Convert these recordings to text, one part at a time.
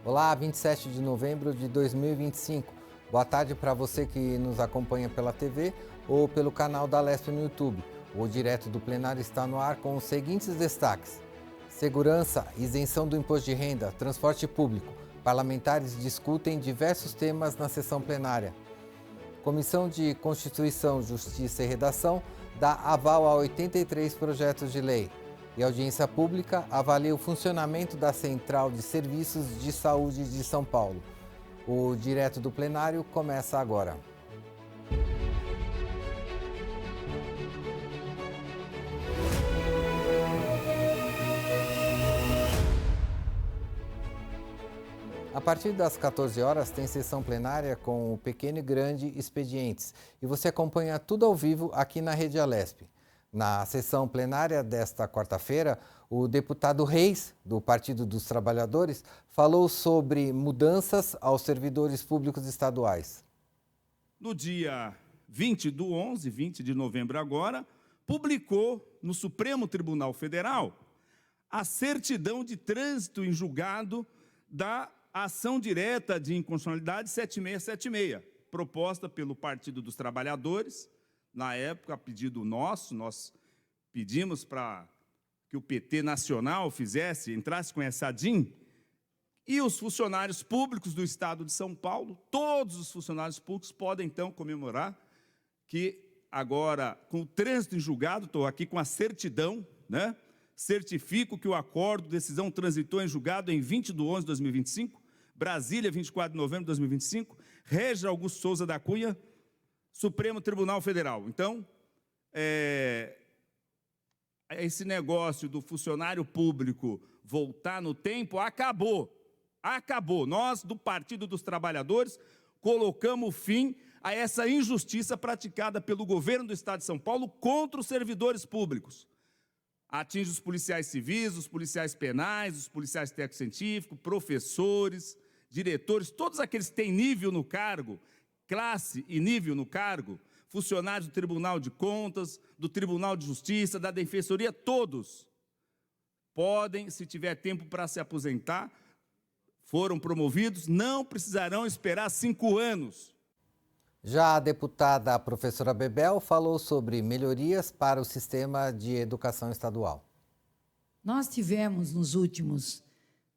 Olá, 27 de novembro de 2025. Boa tarde para você que nos acompanha pela TV ou pelo canal da Lespe no YouTube. O Direto do Plenário está no ar com os seguintes destaques: segurança, isenção do imposto de renda, transporte público. Parlamentares discutem diversos temas na sessão plenária. Comissão de Constituição, Justiça e Redação dá aval a 83 projetos de lei. E a audiência pública avalia o funcionamento da Central de Serviços de Saúde de São Paulo. O Direto do Plenário começa agora. A partir das 14 horas tem sessão plenária com o Pequeno e Grande Expedientes. E você acompanha tudo ao vivo aqui na Rede Alesp. Na sessão plenária desta quarta-feira, o deputado Reis, do Partido dos Trabalhadores, falou sobre mudanças aos servidores públicos estaduais. No dia 20 de novembro agora, publicou no Supremo Tribunal Federal a certidão de trânsito em julgado da ação direta de inconstitucionalidade 7676, proposta pelo Partido dos Trabalhadores. Na época, a pedido nosso, nós pedimos para que o PT nacional entrasse com essa ADIM, e os funcionários públicos do Estado de São Paulo, todos os funcionários públicos podem, então, comemorar que agora, com o trânsito em julgado, estou aqui com a certidão, né? Certifico que o acordo, decisão transitou em julgado em 20 de 11 de 2025, Brasília, 24 de novembro de 2025, Régis Augusto Souza da Cunha, Supremo Tribunal Federal. Então, esse negócio do funcionário público voltar no tempo acabou. Acabou. Nós, do Partido dos Trabalhadores, colocamos fim a essa injustiça praticada pelo governo do Estado de São Paulo contra os servidores públicos. Atinge os policiais civis, os policiais penais, os policiais técnico-científicos, professores, diretores, todos aqueles que têm nível no cargo, classe e nível no cargo, funcionários do Tribunal de Contas, do Tribunal de Justiça, da Defensoria, todos podem, se tiver tempo para se aposentar, foram promovidos, não precisarão esperar 5 anos. Já a deputada professora Bebel falou sobre melhorias para o sistema de educação estadual. Nós tivemos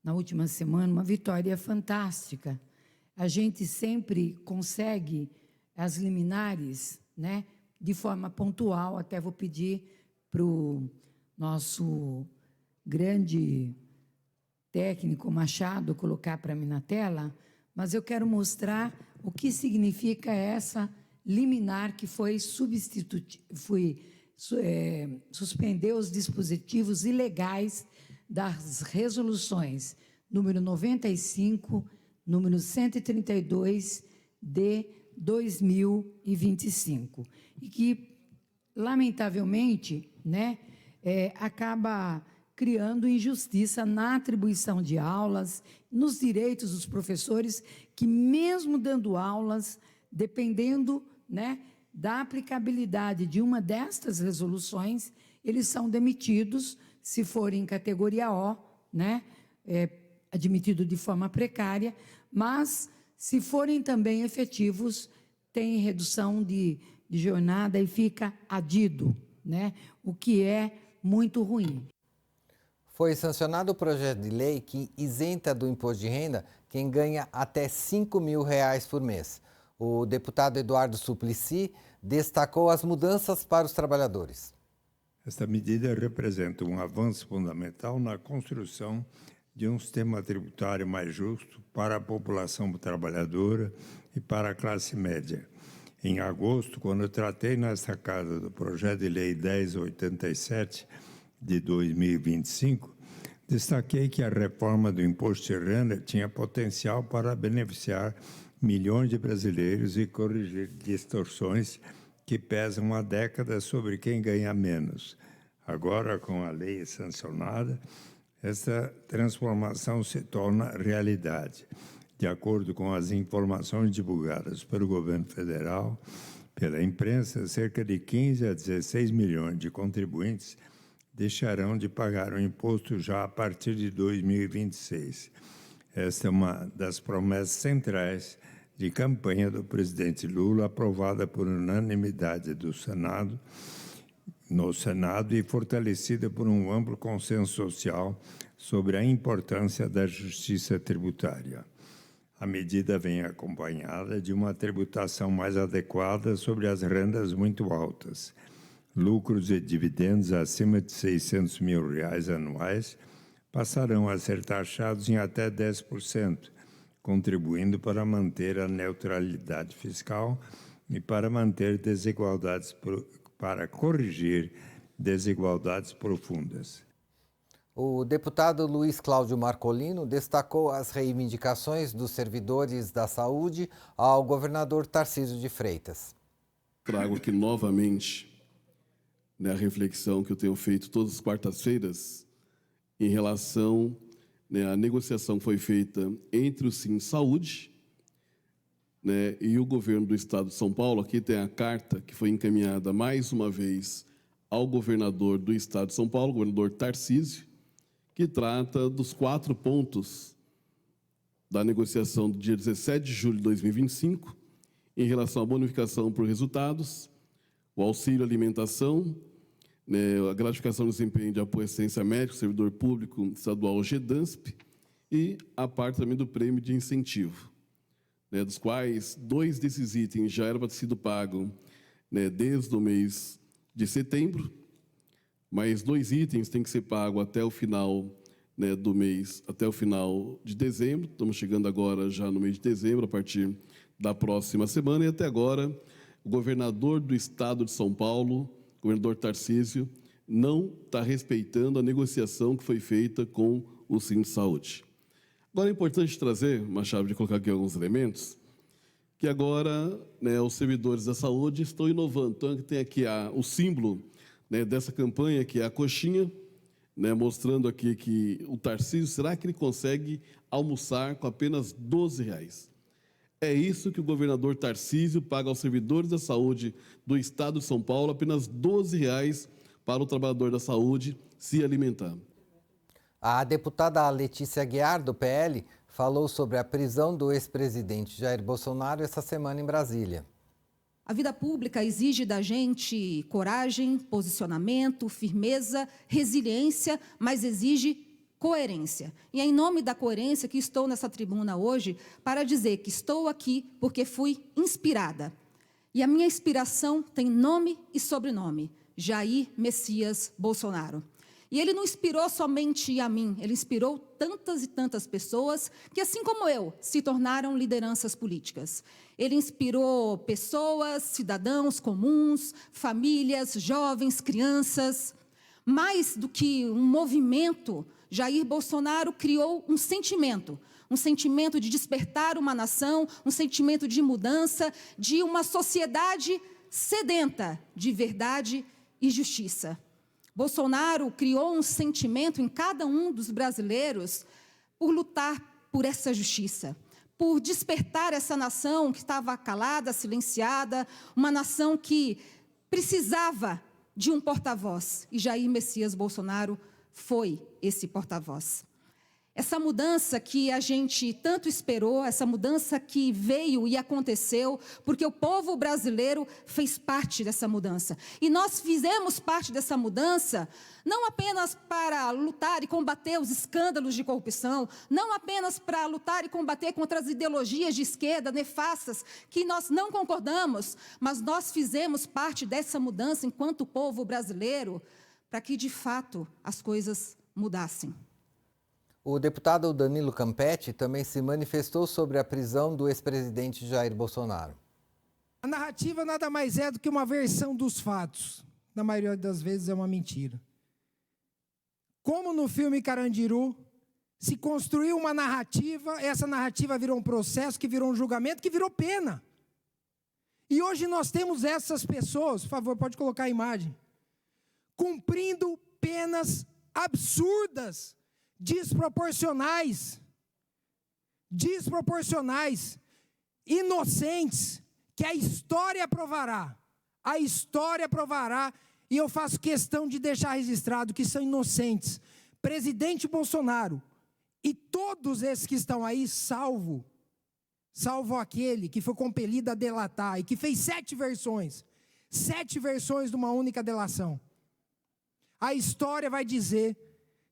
na última semana, uma vitória fantástica. A gente sempre consegue as liminares, né, de forma pontual. Até vou pedir para o nosso grande técnico Machado colocar para mim na tela, mas eu quero mostrar o que significa essa liminar que suspender os dispositivos ilegais das resoluções número 95, número 132 de 2025, e que, lamentavelmente, né, acaba criando injustiça na atribuição de aulas, nos direitos dos professores, que mesmo dando aulas, dependendo, né, da aplicabilidade de uma destas resoluções, eles são demitidos, se forem em categoria O, né, admitido de forma precária, mas, se forem também efetivos, tem redução de jornada e fica adido, né, o que é muito ruim. Foi sancionado o projeto de lei que isenta do imposto de renda quem ganha até R$5 mil por mês. O deputado Eduardo Suplicy destacou as mudanças para os trabalhadores. Esta medida representa um avanço fundamental na construção de um sistema tributário mais justo para a população trabalhadora e para a classe média. Em agosto, quando eu tratei nesta casa do projeto de lei 1087 de 2025, destaquei que a reforma do imposto de renda tinha potencial para beneficiar milhões de brasileiros e corrigir distorções que pesam há décadas sobre quem ganha menos. Agora, com a lei sancionada, esta transformação se torna realidade. De acordo com as informações divulgadas pelo governo federal, pela imprensa, cerca de 15 a 16 milhões de contribuintes deixarão de pagar o imposto já a partir de 2026. Esta é uma das promessas centrais de campanha do presidente Lula, aprovada por unanimidade no Senado e fortalecida por um amplo consenso social sobre a importância da justiça tributária. A medida vem acompanhada de uma tributação mais adequada sobre as rendas muito altas. Lucros e dividendos acima de R$600 mil anuais passarão a ser taxados em até 10%, contribuindo para manter a neutralidade fiscal e para corrigir desigualdades profundas. O deputado Luiz Cláudio Marcolino destacou as reivindicações dos servidores da saúde ao governador Tarcísio de Freitas. Trago aqui novamente a reflexão que eu tenho feito todas as quartas-feiras em relação à negociação que foi feita entre o Sinsaúde e o governo do Estado de São Paulo. Aqui tem a carta que foi encaminhada mais uma vez ao governador do Estado de São Paulo, governador Tarcísio, que trata dos 4 pontos da negociação do dia 17 de julho de 2025, em relação à bonificação por resultados, o auxílio alimentação, a gratificação do desempenho de apoio à assistência médica, servidor público estadual GEDANSP, e a parte também do prêmio de incentivo, dos quais 2 desses itens já eram para ter sido pagos desde o mês de setembro, mas 2 itens têm que ser pagos até o final do mês, até o final de dezembro. Estamos chegando agora já no mês de dezembro, a partir da próxima semana, e até agora o governador do Estado de São Paulo, o governador Tarcísio, não está respeitando a negociação que foi feita com o Sinsaúde. Agora é importante trazer, Machado, de colocar aqui alguns elementos, que agora os servidores da saúde estão inovando. Então, tem aqui o símbolo dessa campanha, que é a coxinha, mostrando aqui que o Tarcísio, será que ele consegue almoçar com apenas R$12? É isso que o governador Tarcísio paga aos servidores da saúde do Estado de São Paulo, apenas R$12 para o trabalhador da saúde se alimentar. A deputada Letícia Aguiar, do PL, falou sobre a prisão do ex-presidente Jair Bolsonaro essa semana em Brasília. A vida pública exige da gente coragem, posicionamento, firmeza, resiliência, mas exige coerência. E é em nome da coerência que estou nessa tribuna hoje para dizer que estou aqui porque fui inspirada. E a minha inspiração tem nome e sobrenome: Jair Messias Bolsonaro. E ele não inspirou somente a mim, ele inspirou tantas e tantas pessoas que, assim como eu, se tornaram lideranças políticas. Ele inspirou pessoas, cidadãos comuns, famílias, jovens, crianças. Mais do que um movimento, Jair Bolsonaro criou um sentimento de despertar uma nação, um sentimento de mudança, de uma sociedade sedenta de verdade e justiça. Bolsonaro criou um sentimento em cada um dos brasileiros por lutar por essa justiça, por despertar essa nação que estava calada, silenciada, uma nação que precisava de um porta-voz. E Jair Messias Bolsonaro foi esse porta-voz. Essa mudança que a gente tanto esperou, essa mudança que veio e aconteceu, porque o povo brasileiro fez parte dessa mudança. E nós fizemos parte dessa mudança não apenas para lutar e combater os escândalos de corrupção, não apenas para lutar e combater contra as ideologias de esquerda nefastas, que nós não concordamos, mas nós fizemos parte dessa mudança enquanto povo brasileiro, para que, de fato, as coisas mudassem. O deputado Danilo Campetti também se manifestou sobre a prisão do ex-presidente Jair Bolsonaro. A narrativa nada mais é do que uma versão dos fatos. Na maioria das vezes é uma mentira. Como no filme Carandiru, se construiu uma narrativa, essa narrativa virou um processo, que virou um julgamento, que virou pena. E hoje nós temos essas pessoas, por favor, pode colocar a imagem, cumprindo penas absurdas, desproporcionais, inocentes, que a história provará, e eu faço questão de deixar registrado que são inocentes. Presidente Bolsonaro, E todos esses que estão aí, salvo aquele que foi compelido a delatar e que fez 7 versões de uma única delação. A história vai dizer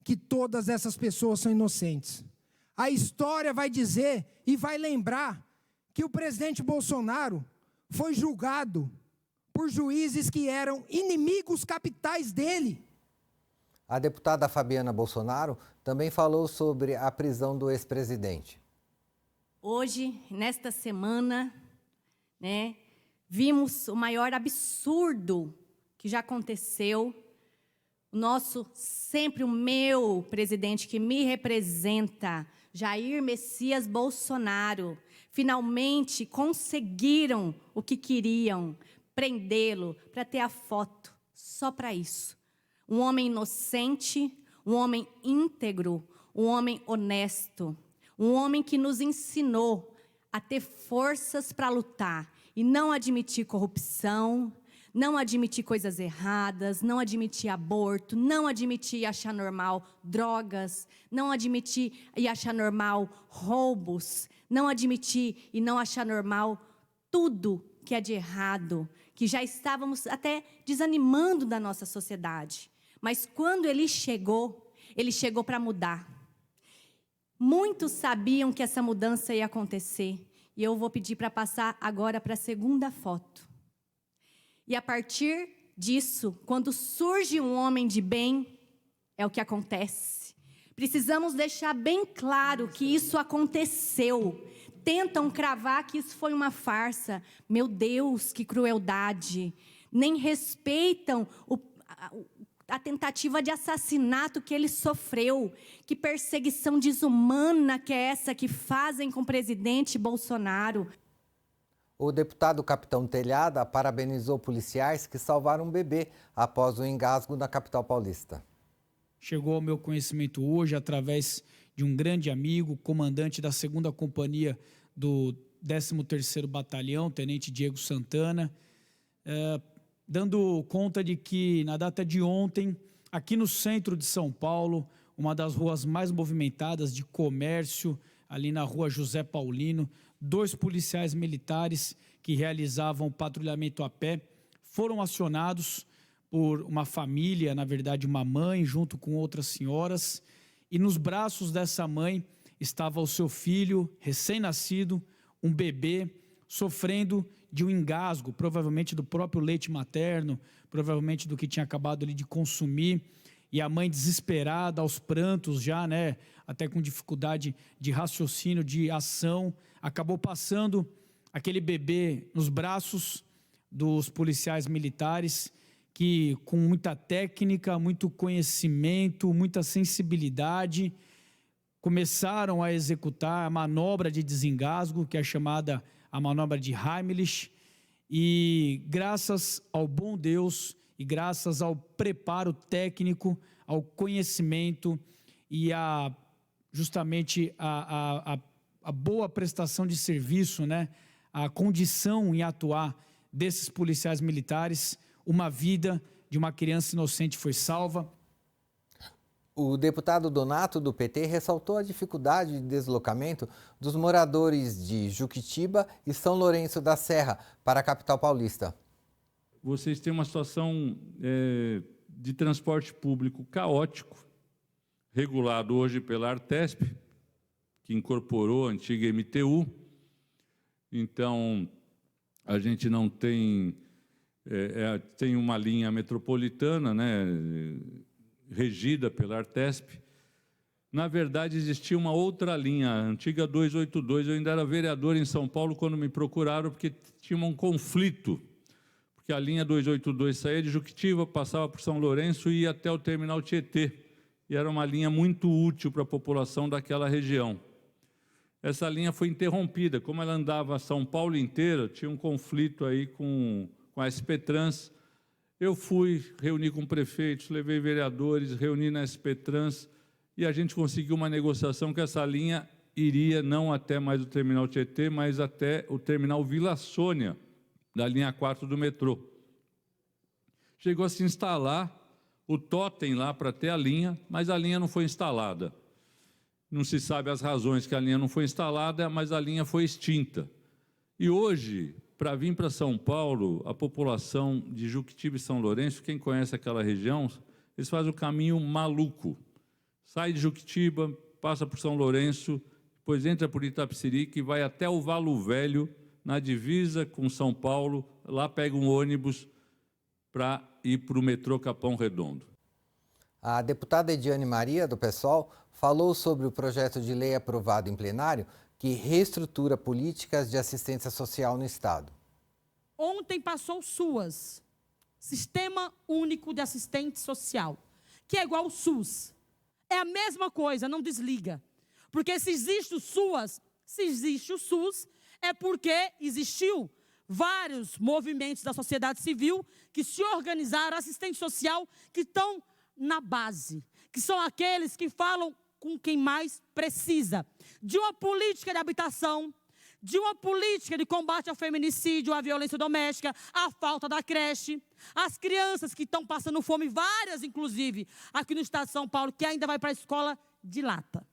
que todas essas pessoas são inocentes. A história vai dizer e vai lembrar que o presidente Bolsonaro foi julgado por juízes que eram inimigos capitais dele. A deputada Fabiana Bolsonaro também falou sobre a prisão do ex-presidente. Hoje, nesta semana, vimos o maior absurdo que já aconteceu. Sempre o meu presidente que me representa, Jair Messias Bolsonaro, finalmente conseguiram o que queriam, prendê-lo, para ter a foto, só para isso. Um homem inocente, um homem íntegro, um homem honesto, um homem que nos ensinou a ter forças para lutar e não admitir corrupção, não admitir coisas erradas, não admitir aborto, não admitir e achar normal drogas, não admitir e achar normal roubos, não admitir e não achar normal tudo que é de errado, que já estávamos até desanimando da nossa sociedade. Mas quando ele chegou para mudar. Muitos sabiam que essa mudança ia acontecer, e eu vou pedir para passar agora para a segunda foto. E a partir disso, quando surge um homem de bem, é o que acontece. Precisamos deixar bem claro que isso aconteceu. Tentam cravar que isso foi uma farsa. Meu Deus, que crueldade. Nem respeitam a tentativa de assassinato que ele sofreu. Que perseguição desumana que é essa que fazem com o presidente Bolsonaro. O deputado Capitão Telhada parabenizou policiais que salvaram um bebê após o engasgo na capital paulista. Chegou ao meu conhecimento hoje através de um grande amigo, comandante da 2ª Companhia do 13º Batalhão, Tenente Diego Santana, dando conta de que na data de ontem, aqui no centro de São Paulo, uma das ruas mais movimentadas de comércio, ali na rua José Paulino, 2 policiais militares que realizavam patrulhamento a pé foram acionados por uma família, na verdade uma mãe, junto com outras senhoras, e nos braços dessa mãe estava o seu filho recém-nascido, um bebê, sofrendo de um engasgo, provavelmente do próprio leite materno, provavelmente do que tinha acabado ali de consumir, e a mãe desesperada, aos prantos já, até com dificuldade de raciocínio, de ação, acabou passando aquele bebê nos braços dos policiais militares, que com muita técnica, muito conhecimento, muita sensibilidade, começaram a executar a manobra de desengasgo, que é chamada a manobra de Heimlich, e graças ao bom Deus e graças ao preparo técnico, ao conhecimento e justamente a boa prestação de serviço, a condição em atuar desses policiais militares, uma vida de uma criança inocente foi salva. O deputado Donato, do PT, ressaltou a dificuldade de deslocamento dos moradores de Juquitiba e São Lourenço da Serra para a capital paulista. Vocês têm uma situação de transporte público caótico, regulado hoje pela Artesp, que incorporou a antiga MTU. Então, a gente não tem... tem uma linha metropolitana, regida pela Artesp. Na verdade, existia uma outra linha, a antiga 282. Eu ainda era vereador em São Paulo quando me procuraram, porque tinha um conflito. Porque a linha 282 saía de Juquitiba, passava por São Lourenço e ia até o terminal Tietê. E era uma linha muito útil para a população daquela região. Essa linha foi interrompida. Como ela andava São Paulo inteira, tinha um conflito aí com a SP Trans. Eu fui, reuni com prefeitos, levei vereadores, reuni na SP Trans e a gente conseguiu uma negociação que essa linha iria não até mais o terminal Tietê, mas até o terminal Vila Sônia, da linha 4 do metrô. Chegou a se instalar o totem lá para ter a linha, mas a linha não foi instalada. não se sabe as razões que a linha não foi instalada, mas a linha foi extinta. E hoje, para vir para São Paulo, a população de Juquitiba e São Lourenço, quem conhece aquela região, eles fazem o caminho maluco. Sai de Juquitiba, passa por São Lourenço, depois entra por Itapecerica e vai até o Valo Velho, na divisa com São Paulo, lá pega um ônibus para ir para o metrô Capão Redondo. A deputada Ediane Maria, do PSOL, falou sobre o projeto de lei aprovado em plenário que reestrutura políticas de assistência social no Estado. Ontem passou o SUAS, Sistema Único de Assistente Social, que é igual ao SUS. É a mesma coisa, não desliga. Porque se existe o SUAS, se existe o SUS, é porque existiu vários movimentos da sociedade civil que se organizaram, assistente social, que estão na base, que são aqueles que falam com quem mais precisa, de uma política de habitação, de uma política de combate ao feminicídio, à violência doméstica, à falta da creche, as crianças que estão passando fome, várias inclusive, aqui no estado de São Paulo, que ainda vai para a escola de lata.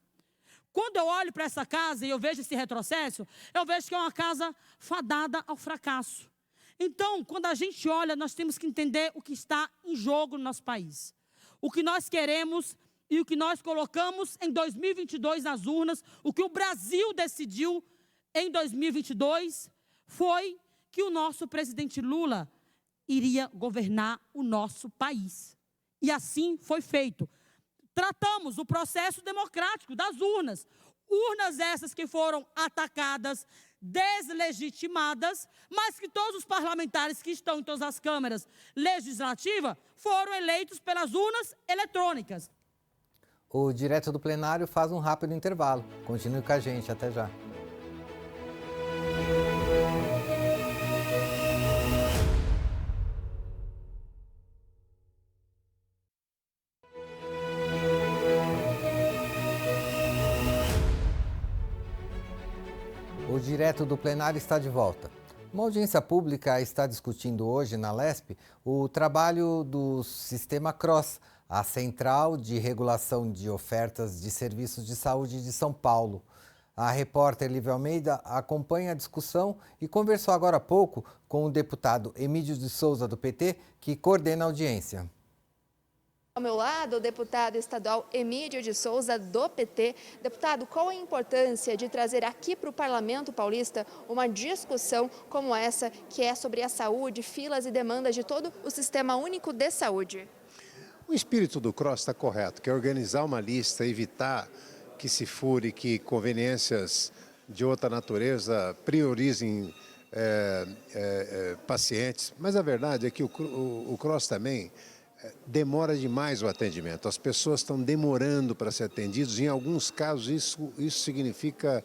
Quando eu olho para essa casa e eu vejo esse retrocesso, eu vejo que é uma casa fadada ao fracasso. Então, quando a gente olha, nós temos que entender o que está em jogo no nosso país. O que nós queremos e o que nós colocamos em 2022 nas urnas, o que o Brasil decidiu em 2022, foi que o nosso presidente Lula iria governar o nosso país. E assim foi feito. Tratamos o processo democrático das urnas. Urnas essas que foram atacadas, deslegitimadas, mas que todos os parlamentares que estão em todas as câmaras legislativas foram eleitos pelas urnas eletrônicas. O direto do plenário faz um rápido intervalo. Continue com a gente, até já. O direto do plenário está de volta. Uma audiência pública está discutindo hoje na LESP o trabalho do Sistema CROSS, a Central de Regulação de Ofertas de Serviços de Saúde de São Paulo. A repórter Lívia Almeida acompanha a discussão e conversou agora há pouco com o deputado Emídio de Souza, do PT, que coordena a audiência. Ao meu lado, o deputado estadual Emídio de Souza, do PT. Deputado, qual a importância de trazer aqui para o Parlamento Paulista uma discussão como essa, que é sobre a saúde, filas e demandas de todo o Sistema Único de Saúde? O espírito do CROSS está correto, que é organizar uma lista, evitar que se fure, que conveniências de outra natureza priorizem pacientes. Mas a verdade é que o CROSS também demora demais o atendimento. As pessoas estão demorando para ser atendidas. Em alguns casos, isso significa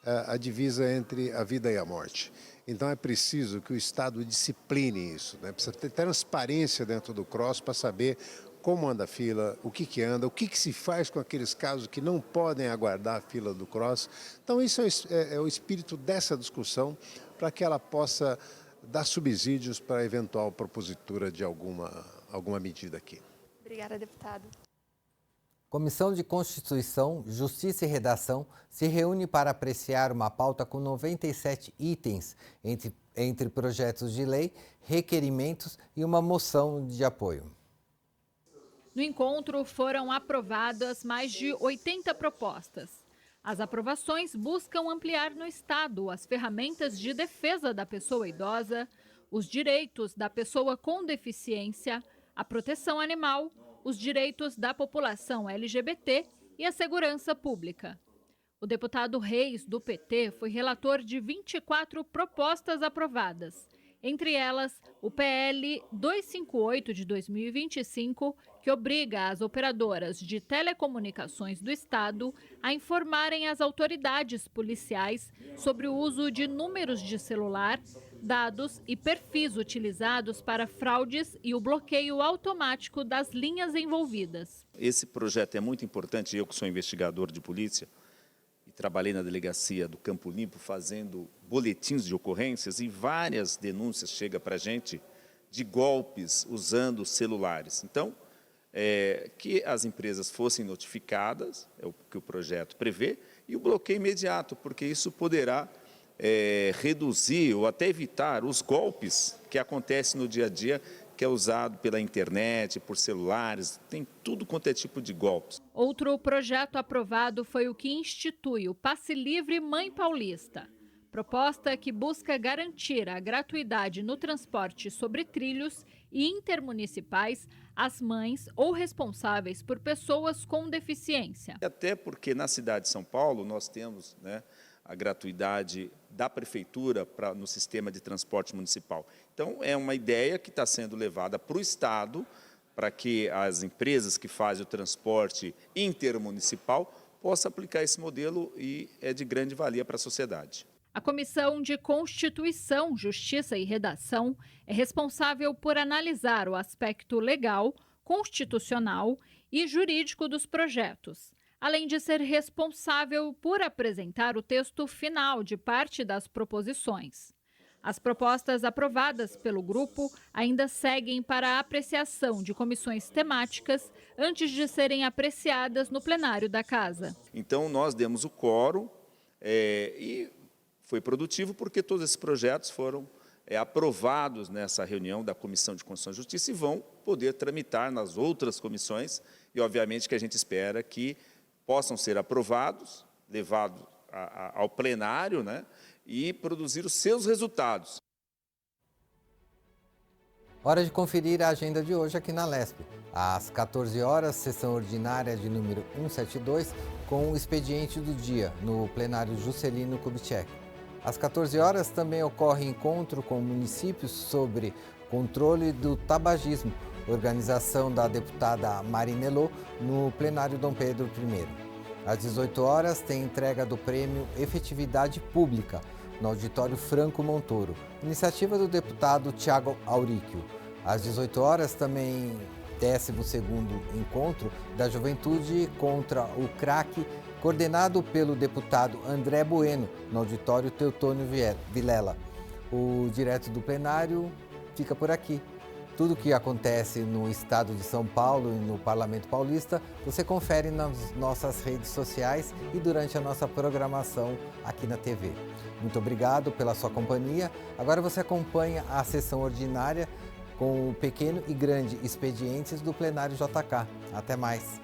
a divisa entre a vida e a morte. Então, é preciso que o Estado discipline isso, né? Precisa ter transparência dentro do CROSS para saber como anda a fila, o que anda, o que se faz com aqueles casos que não podem aguardar a fila do CROSS. Então, isso é o espírito dessa discussão, para que ela possa dar subsídios para a eventual propositura de alguma medida aqui. Obrigada, deputado. Comissão de Constituição, Justiça e Redação se reúne para apreciar uma pauta com 97 itens, entre projetos de lei, requerimentos e uma moção de apoio. No encontro foram aprovadas mais de 80 propostas. As aprovações buscam ampliar no Estado as ferramentas de defesa da pessoa idosa, os direitos da pessoa com deficiência, a proteção animal, os direitos da população LGBT e a segurança pública. O deputado Reis, do PT, foi relator de 24 propostas aprovadas, entre elas o PL 258 de 2025, que obriga as operadoras de telecomunicações do Estado a informarem as autoridades policiais sobre o uso de números de celular, dados e perfis utilizados para fraudes e o bloqueio automático das linhas envolvidas. Esse projeto é muito importante. Eu, que sou investigador de polícia e trabalhei na delegacia do Campo Limpo fazendo boletins de ocorrências, e várias denúncias chegam para a gente de golpes usando celulares. Então, que as empresas fossem notificadas, é o que o projeto prevê, e o bloqueio imediato, porque isso poderá reduzir ou até evitar os golpes que acontecem no dia a dia, que é usado pela internet, por celulares, tem tudo quanto é tipo de golpes. Outro projeto aprovado foi o que institui o Passe Livre Mãe Paulista. Proposta que busca garantir a gratuidade no transporte sobre trilhos e intermunicipais às mães ou responsáveis por pessoas com deficiência. Até porque na cidade de São Paulo nós temos, né, a gratuidade da prefeitura no sistema de transporte municipal. Então, é uma ideia que está sendo levada para o Estado, para que as empresas que fazem o transporte intermunicipal possam aplicar esse modelo e é de grande valia para a sociedade. A Comissão de Constituição, Justiça e Redação é responsável por analisar o aspecto legal, constitucional e jurídico dos projetos, além de ser responsável por apresentar o texto final de parte das proposições. As propostas aprovadas pelo grupo ainda seguem para a apreciação de comissões temáticas antes de serem apreciadas no plenário da Casa. Então, nós demos o quórum e foi produtivo porque todos esses projetos foram aprovados nessa reunião da Comissão de Constituição e Justiça e vão poder tramitar nas outras comissões e, obviamente, que a gente espera que possam ser aprovados, levados ao plenário, né, e produzir os seus resultados. Hora de conferir a agenda de hoje aqui na LESP. Às 14 horas, sessão ordinária de número 172, com o expediente do dia, no plenário Juscelino Kubitschek. Às 14 horas, também ocorre encontro com municípios sobre controle do tabagismo, organização da deputada Marinello, no plenário Dom Pedro I. Às 18 horas, tem entrega do prêmio Efetividade Pública, no auditório Franco Montoro, iniciativa do deputado Tiago Auríquio. Às 18 horas, também 12º Encontro da Juventude contra o Crack, coordenado pelo deputado André Bueno, no auditório Teutônio Vilela. O direto do plenário fica por aqui. Tudo o que acontece no estado de São Paulo e no Parlamento Paulista, você confere nas nossas redes sociais e durante a nossa programação aqui na TV. Muito obrigado pela sua companhia. Agora você acompanha a sessão ordinária com o pequeno e grande expedientes do plenário JK. Até mais.